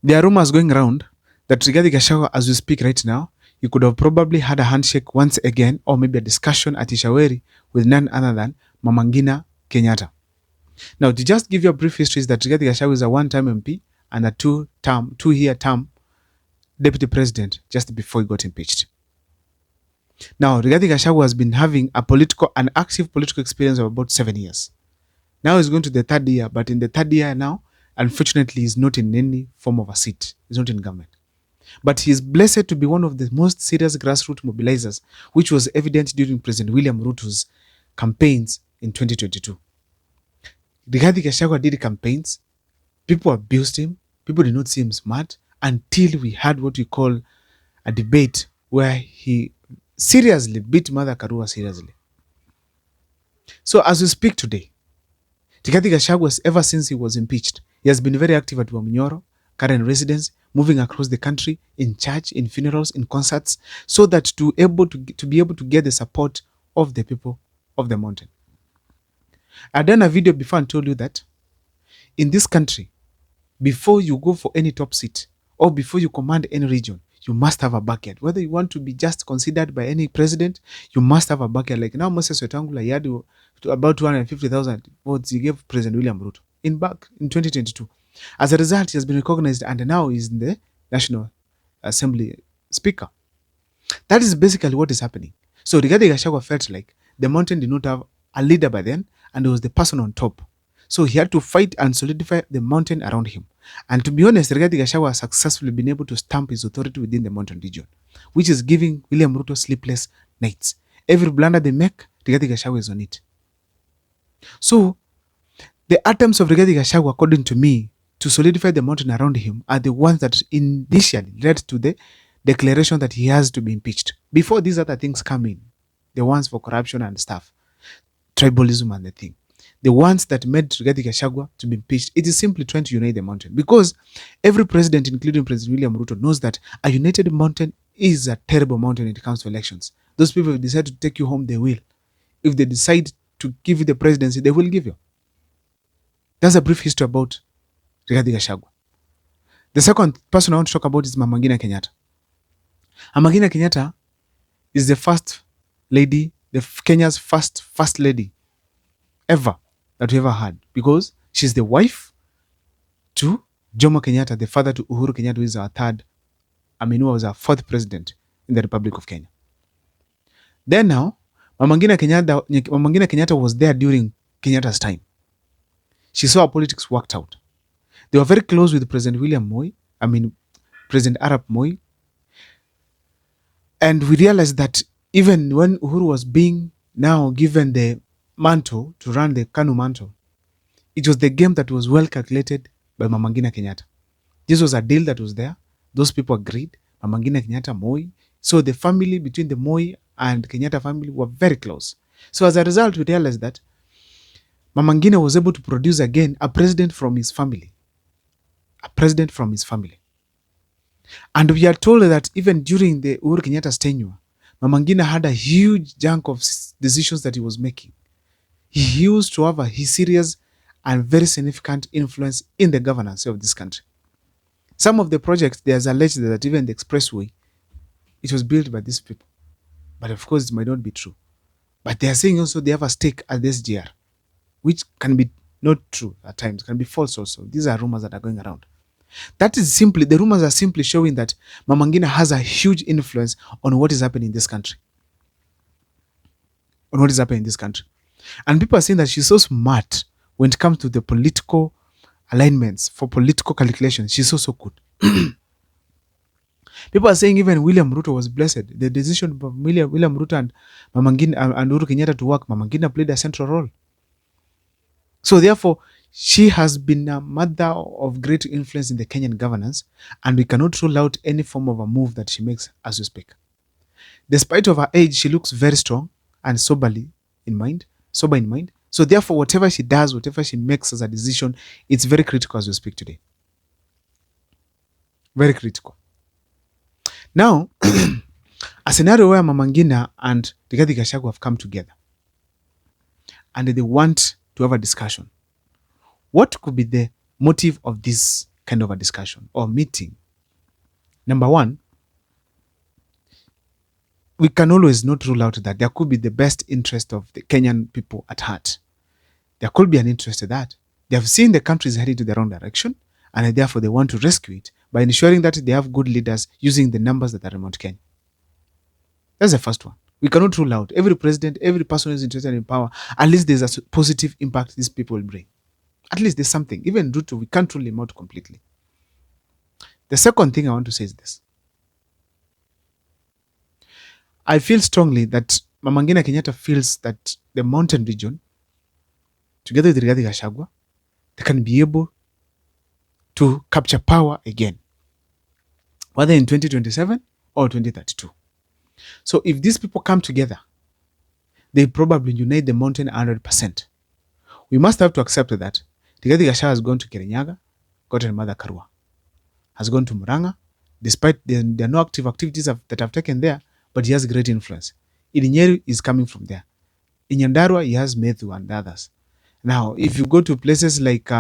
There are rumors going around that Rigathi Gachagua, as we speak right now, he could have probably had a handshake once again, or maybe a discussion at Ishaweri with none other than Mama Ngina Kenyatta. Now, to just give you a brief history, is that Rigathi Gachagua is a one-time MP and a two-year term deputy president just before he got impeached. Now, Rigathi Gachagua has been having an active political experience of about 7 years. Now he's going to the third year, but in the third year now, unfortunately, he's not in any form of a seat. He's not in government. But he is blessed to be one of the most serious grassroots mobilizers, which was evident during President William Ruto's campaigns in 2022. Rigathi Gachagua did campaigns. People abused him. People did not see him smart until we had what we call a debate where he seriously beat Mother Karua seriously. So as we speak today, Rigathi Gachagua, ever since he was impeached, he has been very active at Wamunyoro, current residence, moving across the country, in church, in funerals, in concerts, so that to be able to get the support of the people of the mountain. I've done a video before and told you that in this country, before you go for any top seat or before you command any region, you must have a backyard. Whether you want to be just considered by any president, you must have a backyard. Like now, Moses Wetangula, he had about 250,000 votes he gave President William Ruto in 2022. As a result, he has been recognized and now he's in the National Assembly Speaker. That is basically what is happening. So Rigathi Gachagua felt like the mountain did not have a leader by then, and he was the person on top. So he had to fight and solidify the mountain around him. And to be honest, Rigathi Gachagua has successfully been able to stamp his authority within the mountain region, which is giving William Ruto sleepless nights. Every blunder they make, Rigathi Gachagua is on it. So the attempts of Rigathi Gachagua, according to me, to solidify the mountain around him are the ones that initially led to the declaration that he has to be impeached. Before these other things come in, the ones for corruption and stuff, tribalism and the thing, the ones that made Rigathi Gachagua to be impeached, it is simply trying to unite the mountain. Because every president, including President William Ruto, knows that a united mountain is a terrible mountain when it comes to elections. Those people, if they decide to take you home, they will. If they decide to give you the presidency, they will give you. That's a brief history about Rigathi Gachagua. The second person I want to talk about is Mama Ngina Kenyatta. Mama Ngina Kenyatta is the first lady, Kenya's first lady ever that we ever had, because she's the wife to Jomo Kenyatta, the father to Uhuru Kenyatta, who is who was our fourth president in the Republic of Kenya. Then now, Mama Ngina Kenyatta was there during Kenyatta's time. She saw how politics worked out. They were very close with President President Arap Moi. And we realized that even when Uhuru was being now given the mantle to run the KANU mantle, it was the game that was well calculated by Mama Ngina Kenyatta. This was a deal that was there. Those people agreed. Mama Ngina Kenyatta, Moi. So the family between the Moi and Kenyatta family were very close. So as a result, we realized that Mama Ngina was able to produce again a president from his family. A president from his family. And we are told that even during the Uhuru Kenyatta's tenure, Mama Ngina had a huge chunk of decisions that he was making. He used to have a serious and very significant influence in the governance of this country. Some of the projects, there's alleged that even the expressway, it was built by these people. But of course, it might not be true. But they are saying also they have a stake at this SGR, which can be not true at times, can be false also. These are rumors that are going around. That is simply, the rumors are simply showing that Mama Ngina has a huge influence on what is happening in this country. On what is happening in this country. And people are saying that she's so smart when it comes to the political alignments, for political calculations. She's so good. People are saying even William Ruto was blessed. The decision of William Ruto and Mama Ngina and Uhuru Kenyatta to work, Mama Ngina played a central role. So therefore, she has been a mother of great influence in the Kenyan governance, and we cannot rule out any form of a move that she makes as we speak. Despite of her age, she looks very strong and sober in mind. So therefore, whatever she does, whatever she makes as a decision, it's very critical as we speak today. Very critical. Now, a scenario where Mama Ngina and Rigathi Gachagua have come together and they want to have a discussion. What could be the motive of this kind of a discussion or meeting. Number one, we can always not rule out that there could be the best interest of the Kenyan people at heart. There could be an interest in that. They have seen the country is heading to the wrong direction, and therefore they want to rescue it by ensuring that they have good leaders using the numbers that are in Mount Kenya. That's the first one. We cannot rule out every president, every person who is interested in power. At least there's a positive impact these people will bring. At least there's something. Even Ruto, we can't rule him out completely. The second thing I want to say is this. I feel strongly that Mama Ngina Kenyatta feels that the mountain region, together with Rigathi Gachagua, they can be able to capture power again, whether in 2027 or 2032. So if these people come together, they probably unite the mountain 100%. We must have to accept that Rigathi Gachagua has gone to Kirinyaga, gotten Mother Karua, has gone to Murang'a, despite there are no active activities that have taken there, but he has great influence. Ilinyeri is coming from there. In Nyandarua, he has Methu and others. Now, if you go to places like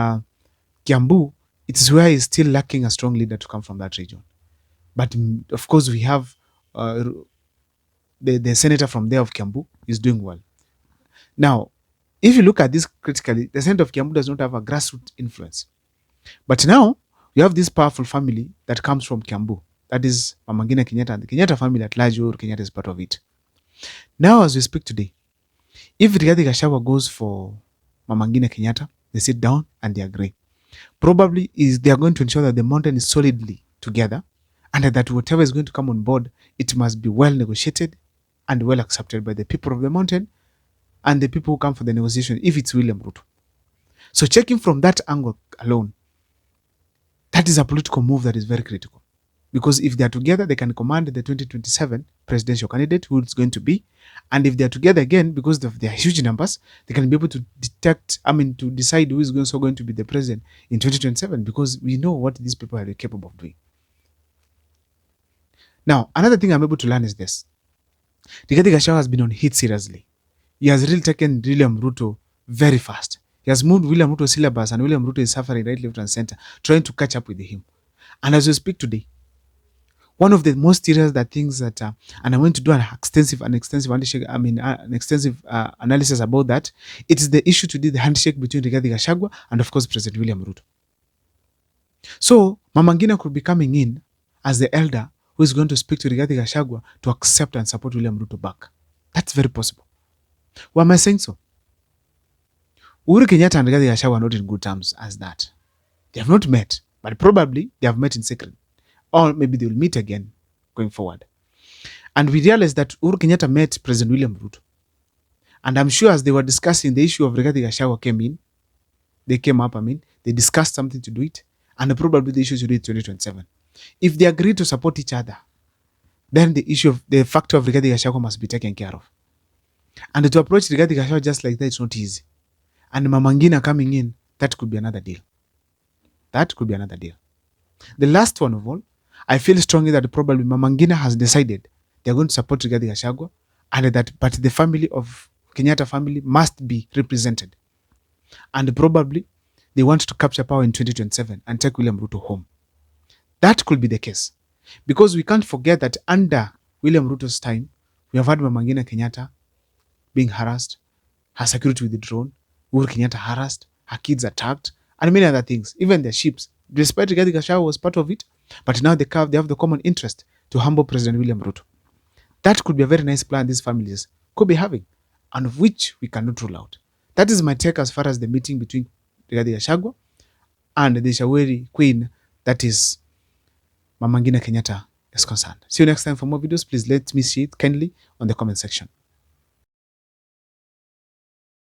Kiambu, it is where he's still lacking a strong leader to come from that region. But of course, we have the senator from there of Kiambu is doing well. Now, if you look at this critically, the senator of Kiambu does not have a grassroots influence. But now, you have this powerful family that comes from Kiambu. That is Mama Ngina Kenyatta, and the Kenyatta family at large, or Kenyatta is part of it. Now, as we speak today, if Rigathi Gachagua goes for Mama Ngina Kenyatta, they sit down and they agree. Probably they are going to ensure that the mountain is solidly together, and that whatever is going to come on board, it must be well negotiated and well accepted by the people of the mountain and the people who come for the negotiation, if it's William Ruto. So checking from that angle alone, that is a political move that is very critical. Because if they are together, they can command the 2027 presidential candidate who it's going to be. And if they are together again, because of their huge numbers, they can be able to to decide who is also going to be the president in 2027, because we know what these people are capable of doing. Now, another thing I'm able to learn is this. Rigathi Gachagua has been on hit seriously. He has really taken William Ruto very fast. He has moved William Ruto's syllabus, and William Ruto is suffering right, left, and center, trying to catch up with him. And as we speak today, one of the most serious things that, and I went to do an extensive analysis about that. It is the issue to do the handshake between Rigathi Gachagua and, of course, President William Ruto. So Mama Ngina could be coming in as the elder who is going to speak to Rigathi Gachagua to accept and support William Ruto back. That's very possible. Why am I saying so? Uhuru Kenyatta and Rigathi Gachagua are not in good terms as that. They have not met, but probably they have met in secret. Or maybe they will meet again going forward. And we realized that Uhuru Kenyatta met President William Ruto. And I'm sure as they were discussing the issue of Rigathi Gachagua they discussed something to do it, and probably the issue to do it 2027. If they agree to support each other, then the factor of Rigathi Gachagua must be taken care of. And to approach Rigathi Gachagua just like that, it's not easy. And Mama Ngina coming in, that could be another deal. The last one of all, I feel strongly that probably Mama Ngina has decided they're going to support Rigathi Gachagua, but the family of Kenyatta family must be represented. And probably they want to capture power in 2027 and take William Ruto home. That could be the case. Because we can't forget that under William Ruto's time, we have had Mama Ngina Kenyatta being harassed, her security withdrawn, Uhuru Kenyatta harassed, her kids attacked, and many other things, even their ships. Despite Rigathi Gachagua was part of it, but now they have the common interest to humble President William Ruto. That could be a very nice plan these families could be having, and of which we cannot rule out. That is my take as far as the meeting between Rigathi Gachagua and the Shaweri Queen, that is Mama Ngina Kenyatta, is concerned. See you next time for more videos. Please let me see it kindly on the comment section.